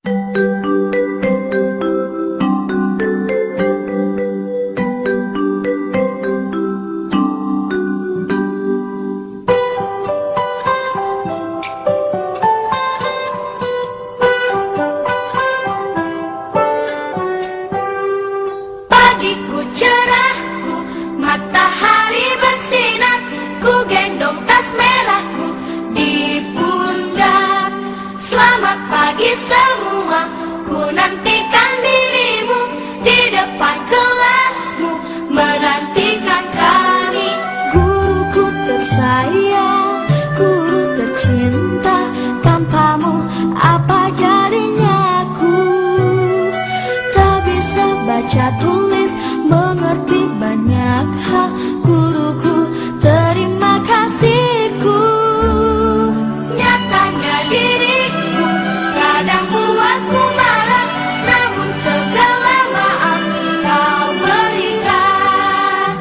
Pagiku cerahku, matahari bersinar, ku gendong tas merahku di pundak. Selamat pagi semua, ku nantikan dirimu di depan kelasmu, menantikan kami. Guruku tersayang, guru tercinta, tanpamu apa jadinya aku? Tak bisa baca tulis, mengerti banyak hal. Guruku, terima kasihku. Nyatanya diriku kadang buatku marah, namun segala maaf kau berikan.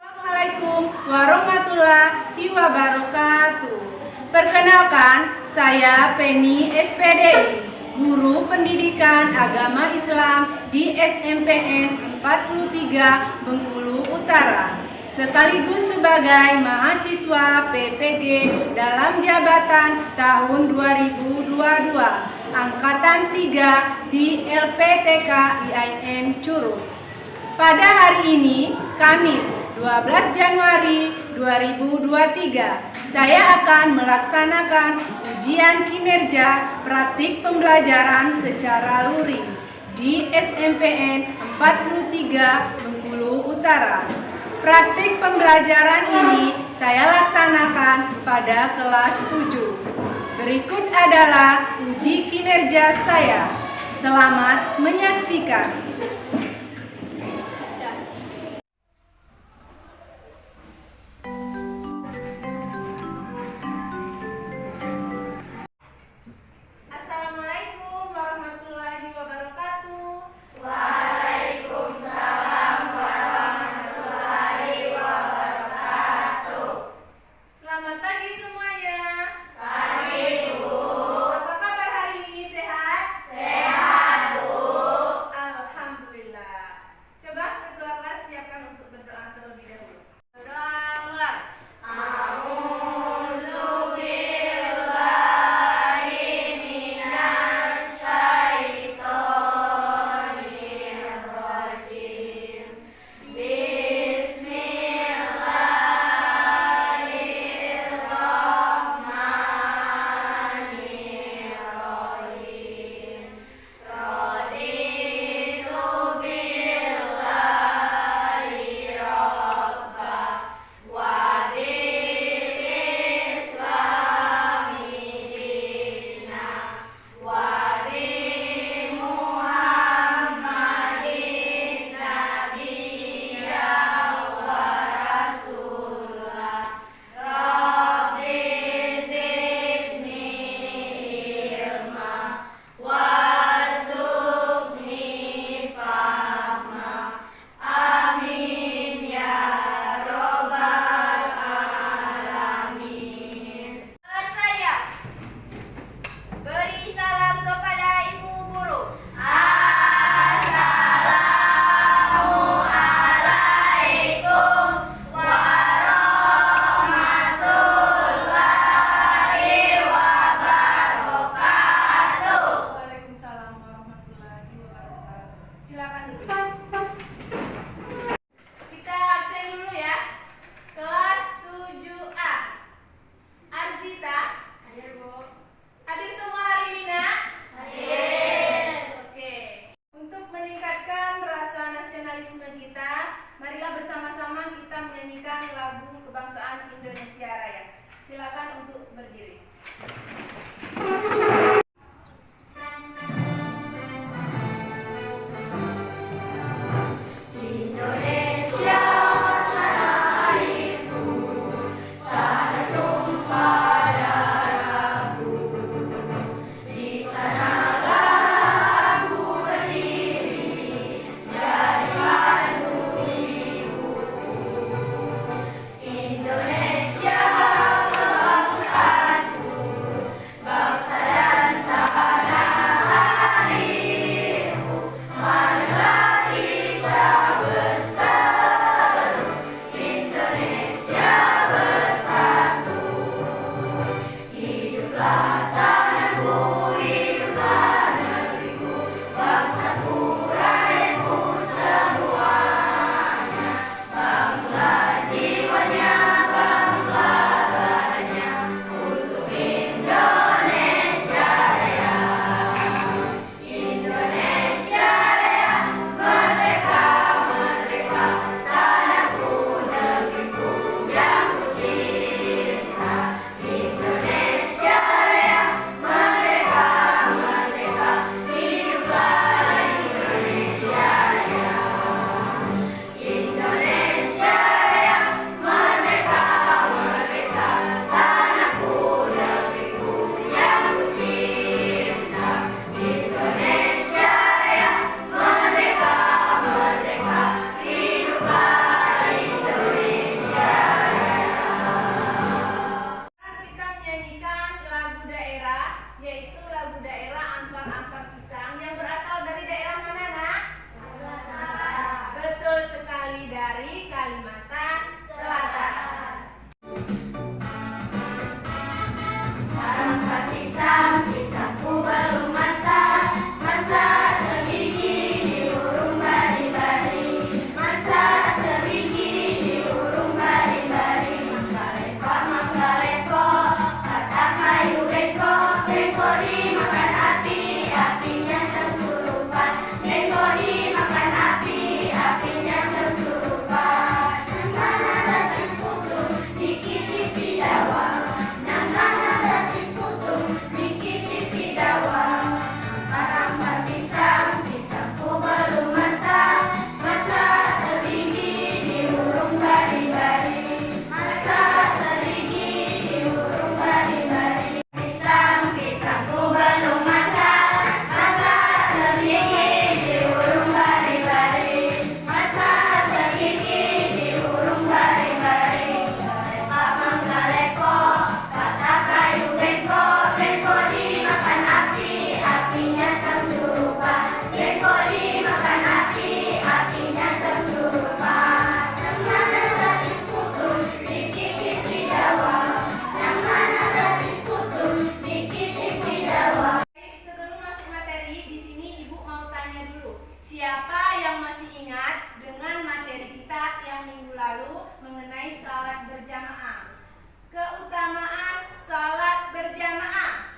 Assalamualaikum warahmatullahi wabarakatuh. Perkenalkan, saya Penny SPDI, Guru Pendidikan Agama Islam di SMPN 43 Bengkulu Utara, sekaligus sebagai mahasiswa PPG dalam jabatan tahun 2022, Angkatan 3 di LPTK IAIN Curug. Pada hari ini, Kamis 12 Januari 2023, saya akan melaksanakan ujian kinerja praktik pembelajaran secara luring di SMPN 43 Bengkulu Utara. Praktik pembelajaran ini saya laksanakan pada kelas 7. Berikut adalah uji kinerja saya. Selamat menyaksikan. Assalamualaikum warahmatullahi wabarakatuh. Waalaikumsalam warahmatullahi wabarakatuh. Selamat pagi semuanya. Pagi, Bu. Apa kabar hari ini? Sehat? Sehat, Bu.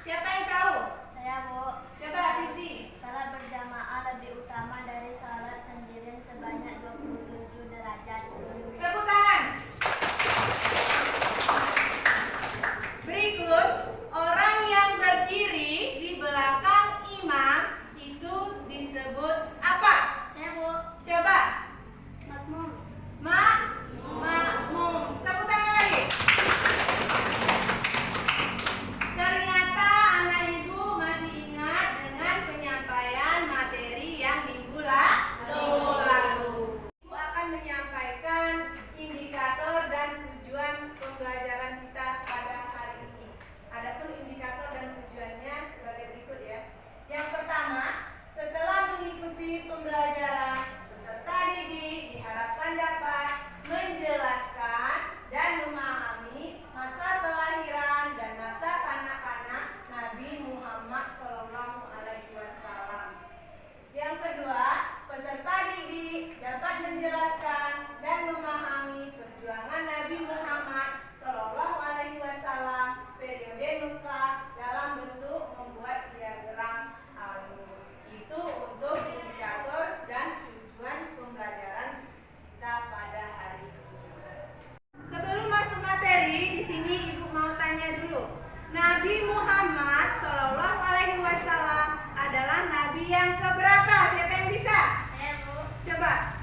Siapa yang tahu? Saya, Bu. Coba Sisi. Salat berjamaah lebih utama dari salat sendirian sebanyak 27 derajat. Tepuk tangan. Berikut, orang yang berdiri di belakang imam itu disebut apa? Saya, Bu. Coba. Makmum. Makmum. Tepuk tangan lagi. Ternyata anak ibu masih ingat dengan penyampaian materi yang minggu lalu. Ibu akan menyampaikan indikator dan tujuan pembelajaran kita pada hari ini. Adapun indikator dan tujuannya sebagai berikut ya. Yang pertama, setelah mengikuti pembelajaran, peserta didik diharapkan dapat menjelaskan dan memahami masa kelahiran dan masa kanak-kanak Nabi Muhammad SAW. Yang kedua, peserta didik dapat menjelaskan dan memahami perjuangan Nabi Muhammad SAW periode Mekah dalam bentuk membuat diagram alur. Itu untuk indikator dan tujuan pembelajaran kita pada hari ini. Sebelum masuk materi, di sini Ibu mau tanya dulu. Nabi Muhammad SAW adalah Nabi yang keberapa? Siapa yang bisa? Saya, Bu. Coba.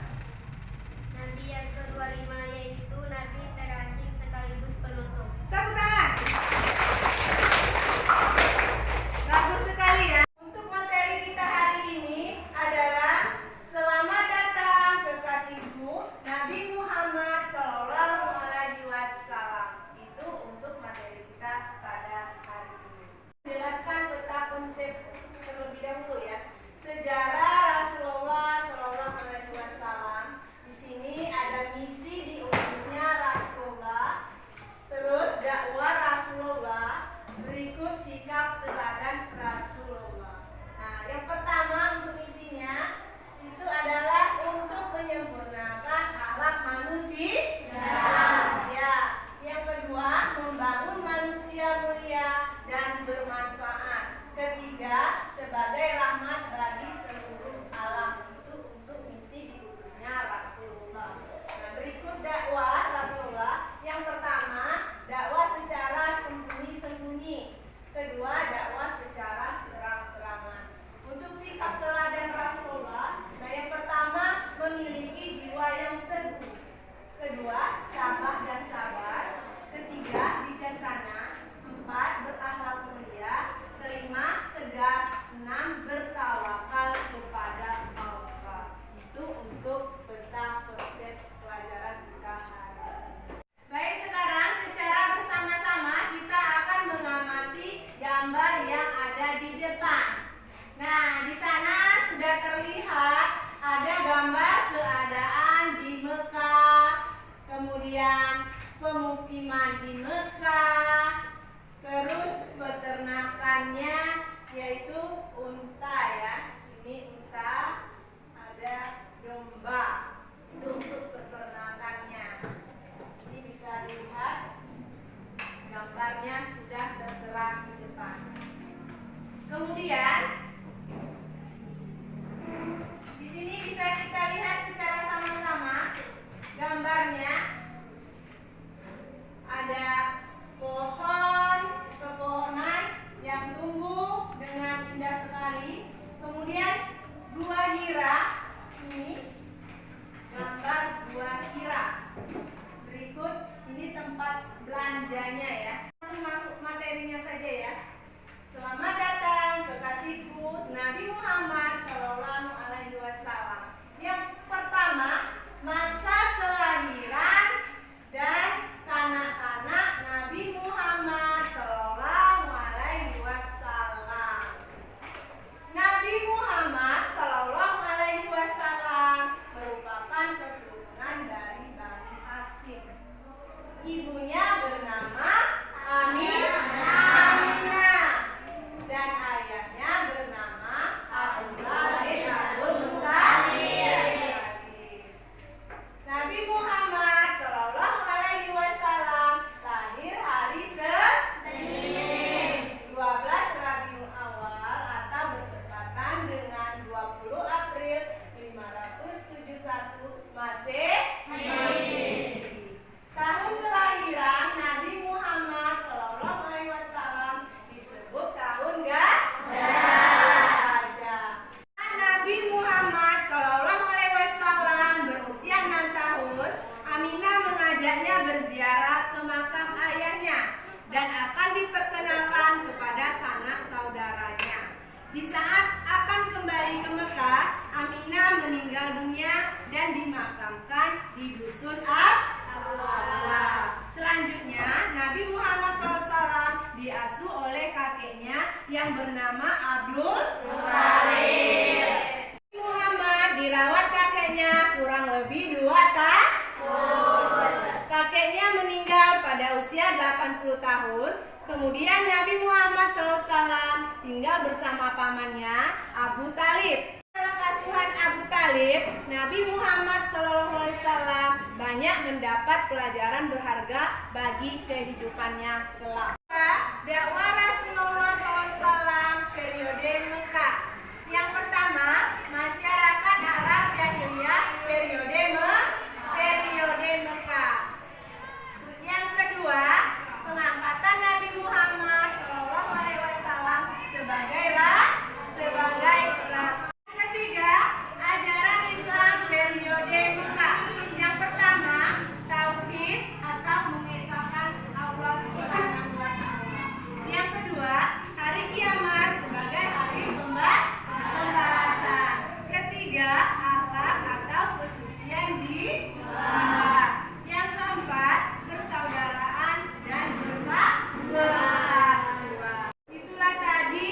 Nabi yang ke-25 yaitu Nabi terakhir sekaligus penutup. Tepuk tangan. Bagus sekali ya. Untuk materi kita hari ini adalah selamat datang kekasihku Nabi Muhammad SAW. Itu untuk materi kita pada hari ini. Jelaskan peta konsep terlebih dahulu ya. Sejarah Rasulullah SAW. Di sini ada misi diutusnya Rasulullah. Terus dakwah Rasulullah, berikut sikap teladan Rasulullah. Nah, yang pertama untuk misinya itu adalah untuk menyempurnakan akhlak manusia. Yang kedua, membangun manusia mulia dan bermanfaat. Ketiga, sebagai rahmat bagi seluruh alam. Itu untuk misi diutusnya Rasulullah. Nah, berikut dakwah Rasulullah. Yang pertama, dakwah secara sembunyi-sembunyi. Kedua, dakwah secara terang-terangan. Untuk sikap teladan Rasulullah, nah yang pertama, memiliki jiwa yang teguh. Kedua, tabah dan sabar. Ketiga, bijaksana. Empat, berakhlak mulia. Kelima, tegas. Enam, bertawakal kepada Allah. Itu untuk peta konsep pelajaran kita hari ini. Baik, sekarang secara bersama-sama kita akan mengamati gambar yang ada di depan. Nah, di sana sudah terlihat ada gambar keadaan di Mekah, kemudian pemukiman di Mekah, terus peternakannya yaitu unta ya. Ini unta, ada domba. Itu untuk peternakannya. Ini bisa dilihat gambarnya sudah tertera di depan. Kemudian di sini bisa kita lihat secara sama-sama gambarnya. Ada pohon, pepohonan yang tumbuh dengan indah sekali. Kemudian gua Hira, ini gambar gua Hira. Berikut ini tempat belanjanya ya. Langsung masuk materinya saja ya. Selamat datang kekasih Di saat akan kembali ke Mekah, Aminah meninggal dunia dan dimakamkan di dusun Abwa. Selanjutnya, Nabi Muhammad SAW diasuh oleh kakeknya yang bernama Abdul Muthalib. Muhammad dirawat kakeknya kurang lebih 2 tahun. Kakeknya meninggal pada usia 80 tahun. Kemudian Nabi Muhammad SAW tinggal bersama pamannya Abu Talib. Dalam asuhan Abu Talib, Nabi Muhammad SAW banyak mendapat pelajaran berharga bagi kehidupannya kelak. Dakwah Rasulullah SAW periode Mekah. Yang pertama, masyarakat Arab Jahiliyah periode Mekah. Yang kedua, pengangkatan Nabi Muhammad SAW sebagai rasul. Ketiga, ajaran Islam periode Mekah. Yang pertama, tauhid atau mengesahkan Allah Subhanahu wa taala. Yang kedua, hari kiamat sebagai hari pembalasan. Ketiga, akhlak atau kesucian jiwa. Yang keempat, persaudaraan dan persatuan. Itulah tadi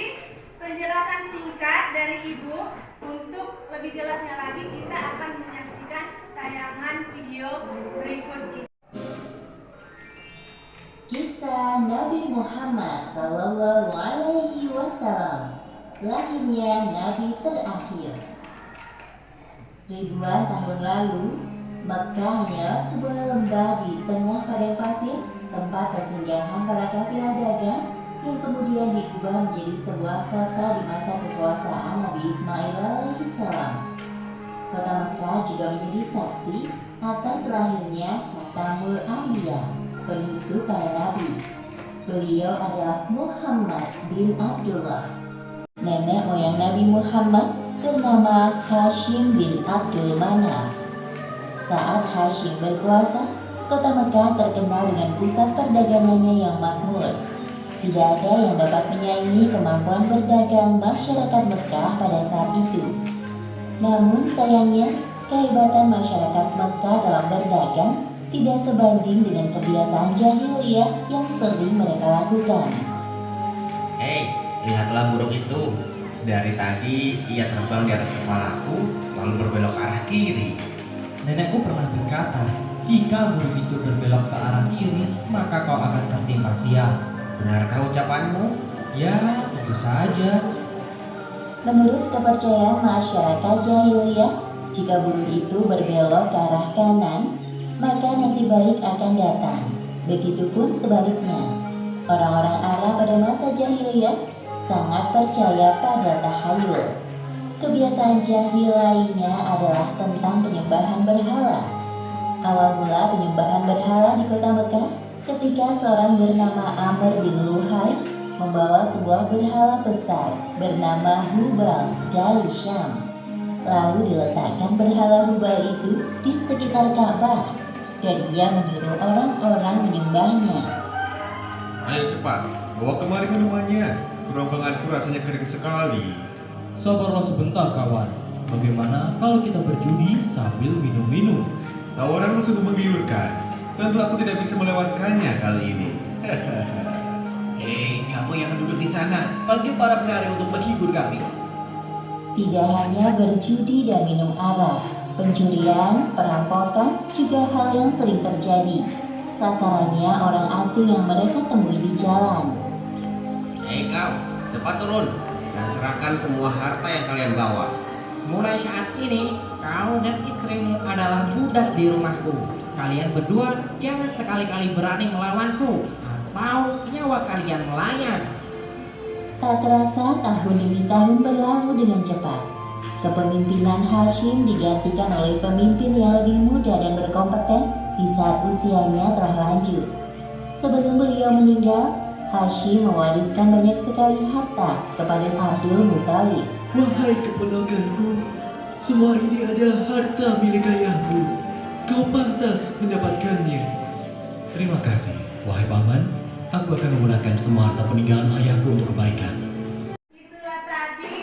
penjelasan singkat dari Ibu. Untuk lebih jelasnya lagi kita akan menyaksikan tayangan video berikut ini. Kisah Nabi Muhammad Sallallahu Alaihi Wasallam, lahirnya Nabi terakhir. Ribuan tahun lalu, Mekah hanyalah sebuah lembah di tengah padang pasir, tempat persinggahan para kafilah dagang yang kemudian diubah menjadi sebuah kota di masa kekuasaan Nabi Ismail alaihissalam. Kota Mekah juga menjadi saksi atas lahirnya Khatamul Anbiya, penutup para nabi. Beliau adalah Muhammad bin Abdullah. Nenek moyang Nabi Muhammad bernama Hashim bin Abdul Manaf. Saat Hashim berkuasa, kota Mekah terkenal dengan pusat perdagangannya yang makmur. Tidak ada yang dapat menyaingi kemampuan berdagang masyarakat Mekah pada saat itu. Namun sayangnya, kehebatan masyarakat Mekah dalam berdagang tidak sebanding dengan kebiasaan jahiliyah yang sering mereka lakukan. Hei, lihatlah burung itu. Sedari tadi ia terbang di atas kepalaku, lalu berbelok ke arah kiri. Nenekku pernah berkata, jika burung itu berbelok ke arah kiri, maka kau akan tertimpa sial. Benarkah ucapanmu? Ya, tentu saja. Menurut kepercayaan masyarakat jahiliyah, jika burung itu berbelok ke arah kanan, maka nasib baik akan datang. Begitupun sebaliknya. Orang-orang Arab pada masa jahiliyah sangat percaya pada tahayul. Kebiasaan jahil lainnya adalah tentang penyembahan berhala. Awal mula penyembahan berhala di kota Mekah ketika seorang bernama Amr bin Luhai membawa sebuah berhala besar bernama Hubal dari Syam. Lalu diletakkan berhala Hubal itu di sekitar Ka'bah dan ia menyuruh orang-orang menyembahnya. Ayo cepat, bawa kemari minumannya. Kerongkonganku rasanya kering sekali. Sabarlah sebentar kawan. Bagaimana kalau kita berjudi sambil minum-minum? Tawaranmu sungguh menggiurkan. Tentu aku tidak bisa melewatkannya kali ini. Hei, kamu yang duduk di sana, panggil para penari untuk menghibur kami. Tidak hanya berjudi dan minum arak, pencurian, perampokan juga hal yang sering terjadi. Sasarannya orang asing yang mereka temui di jalan. Hei kau, cepat turun dan serahkan semua harta yang kalian bawa. Mulai saat ini, kau dan istrimu adalah budak di rumahku. Kalian berdua jangan sekali-kali berani melawanku, atau nyawa kalian melayang. Tak terasa tahun demi tahun berlalu dengan cepat. Kepemimpinan Hashim digantikan oleh pemimpin yang lebih muda dan berkompeten di saat usianya telah lanjut. Sebelum beliau meninggal, Hashim mewariskan banyak sekali harta kepada Abdul Muthalib. Wahai keponakanku, semua ini adalah harta milik ayahmu. Kau pantas mendapatkannya. Terima kasih, wahai paman. Aku akan menggunakan semua harta peninggalan ayahku untuk kebaikan. Itulah tadi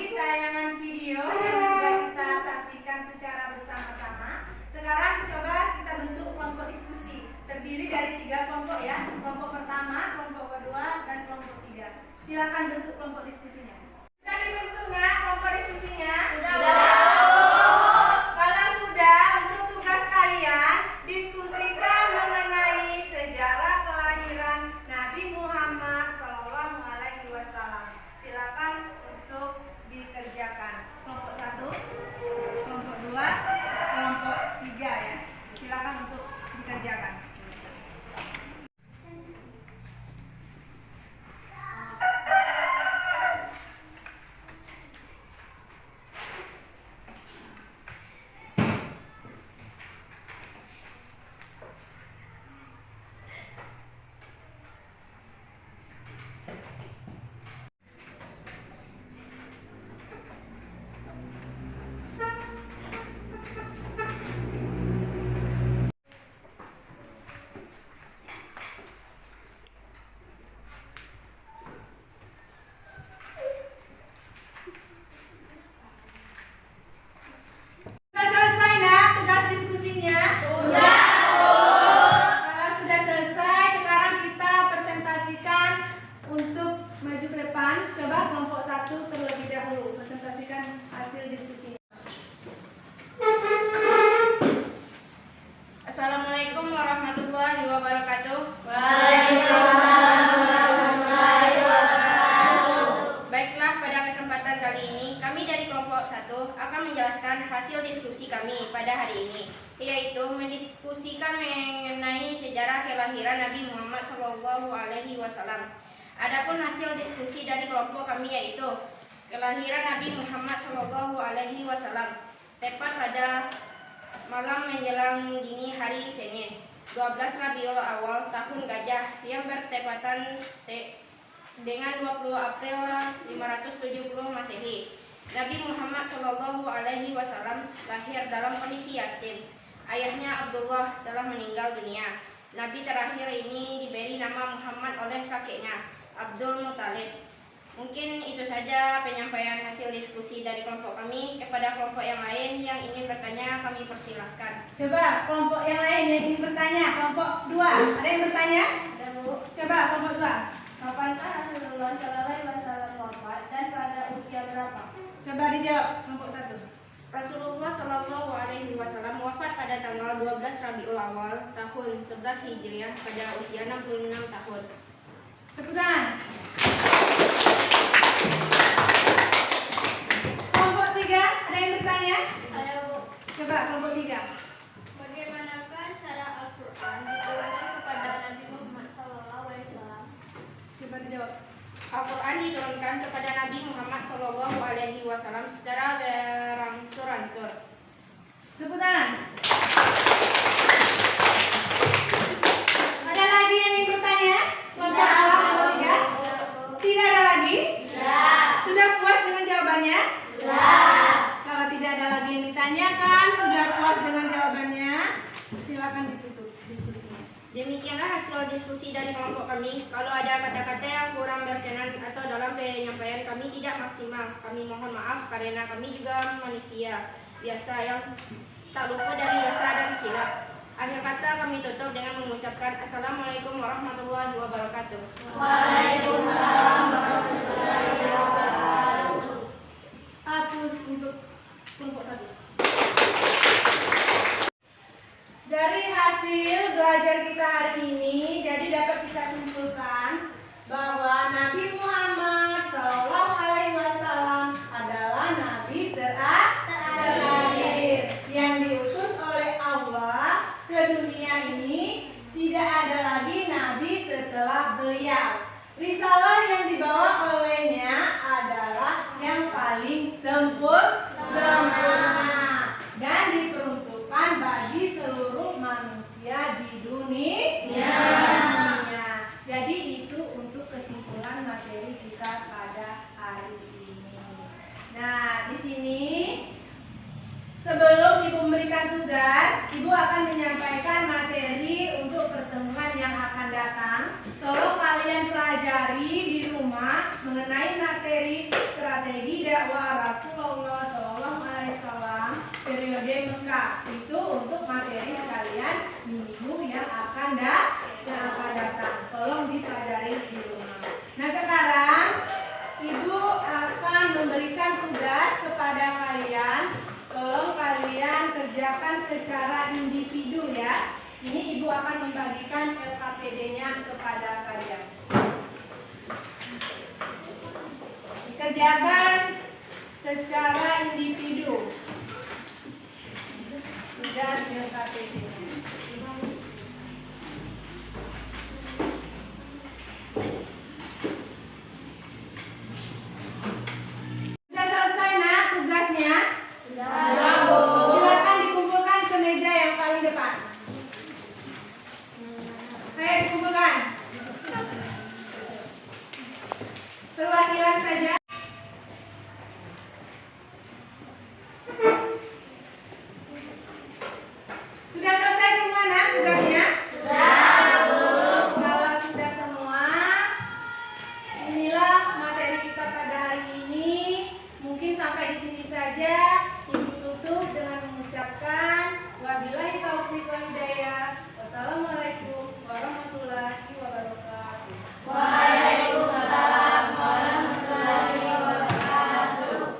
kelompok 1 akan menjelaskan hasil diskusi kami pada hari ini, yaitu mendiskusikan mengenai sejarah kelahiran Nabi Muhammad SAW. Adapun hasil diskusi dari kelompok kami yaitu kelahiran Nabi Muhammad SAW tepat pada malam menjelang dini hari Senin 12 Rabiul Awal tahun Gajah yang bertepatan dengan 20 April 570 Masehi. Nabi Muhammad SAW lahir dalam kondisi yatim. Ayahnya Abdullah telah meninggal dunia. Nabi terakhir ini diberi nama Muhammad oleh kakeknya, Abdul Muthalib. Mungkin itu saja penyampaian hasil diskusi dari kelompok kami. Kepada kelompok yang lain yang ingin bertanya, kami persilahkan. Coba kelompok yang lain yang ingin bertanya, kelompok 2, ada yang bertanya? Ada, Bu. Coba kelompok 2. Kapankah Rasulullah SAW wafat dan pada usia berapa? Coba dijawab kelompok 1. Rasulullah SAW wafat pada tanggal 12 Rabiul Awal tahun 11 Hijriah pada usia 66 tahun. Tepuk tangan. Kelompok 3, ada yang bertanya? Saya, Bu. Coba kelompok 3. Bagaimanakah cara Al-Quran diturunkan kepada Nabi Muhammad SAW? Coba dijawab. Al-Quran diturunkan kepada Nabi Muhammad SAW secara berangsur-angsur. Tepuk tangan. Ada lagi yang ingin bertanya? Kelompok 2, kelompok 3? Tidak ada lagi? Sudah puas dengan jawabannya? Kalau tidak ada lagi yang ditanyakan, sudah puas dengan jawabannya, silakan ditutup diskusinya. Demikianlah hasil diskusi dari kelompok kami. Kalau ada kata-kata yang kurang berkenan atau dalam penyampaian kami tidak maksimal, kami mohon maaf karena kami juga manusia biasa yang tak lupa dari dosa dan khilaf. Akhir kata kami tutup dengan mengucapkan Assalamualaikum warahmatullahi wabarakatuh. Waalaikumsalam warahmatullahi wabarakatuh. Hapus untuk kelompok 1. Dari hasil belajar kita hari ini, jadi dapat kita simpulkan bahwa Nabi Muhammad SAW adalah Nabi terakhir yang diutus oleh Allah ke dunia ini. Tidak ada lagi Nabi setelah beliau. Risalah yang dibawa olehnya adalah yang paling sempurna dan diperuntukkan bagi seluruh manusia di dunia. Jadi itu untuk kesimpulan materi kita pada hari ini. Nah, di sini sebelum Ibu memberikan tugas, Ibu akan menyampaikan materi untuk pertemuan yang akan datang. Tolong kalian pelajari di rumah mengenai materi strategi dakwah Rasulullah SAW periode Mekah. Itu untuk materi kalian minggu yang akan datang. Tolong dipelajari di rumah. Nah, sekarang Ibu akan memberikan tugas kepada kalian. Tolong kalian kerjakan secara individu ya. Ini Ibu akan membagikan LKPD-nya kepada kalian. Dikerjakan secara individu. Tugas LKPD-nya.